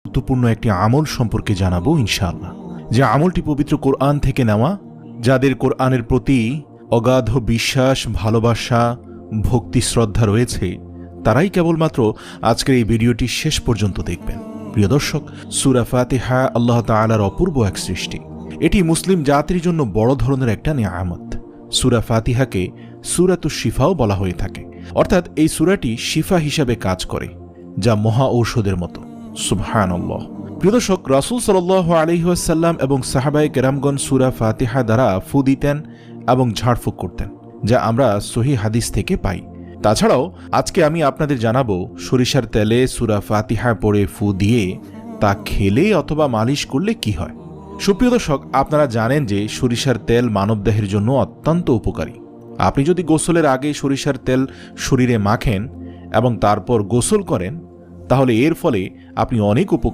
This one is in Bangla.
গুরুত্বপূর্ণ একটি আমল সম্পর্কে জানাবো ইনশাআল্লাহ, যে আমলটি পবিত্র কোরআন থেকে নেওয়া। যাদের কোরআনের প্রতি অগাধ বিশ্বাস, ভালোবাসা, ভক্তি, শ্রদ্ধা রয়েছে, তারাই কেবলমাত্র আজকের এই ভিডিওটি শেষ পর্যন্ত দেখবেন। প্রিয় দর্শক, সূরা ফাতিহা আল্লাহ তাআলার অপূর্ব এক সৃষ্টি। এটি মুসলিম জাতির জন্য বড় ধরনের একটা নিয়ামত। সূরা ফাতিহাকে সূরাতুশ শিফাও বলা হয়ে থাকে, অর্থাৎ এই সূরাটি শিফা হিসাবে কাজ করে, যা মহা ঔষধের মতো। সুবহানাল্লাহ। প্রিয় দর্শক, রাসূল সাল্লাল্লাহু আলাইহি ওয়াসাল্লাম এবং সাহাবায়ে কেরামগণ সূরা ফাতিহা দ্বারা ফু দিতেন এবং ঝাড়ফুঁক করতেন, যা আমরা সহিহ হাদিস থেকে পাই। তাছাড়াও আজকে আমি আপনাদের জানাবো সরিষার তেলে সূরা ফাতিহা পড়ে ফু দিয়ে তা খেলে অথবা মালিশ করলে কি হয়। সুপ্রিয় দর্শক, আপনারা জানেন যে সরিষার তেল মানবদেহের জন্য অত্যন্ত উপকারী। আপনি যদি গোসলের আগে সরিষার তেল শরীরে মাখেন এবং তারপর গোসল করেন, তাহলে এর ফলে আপনি অনেক উপকার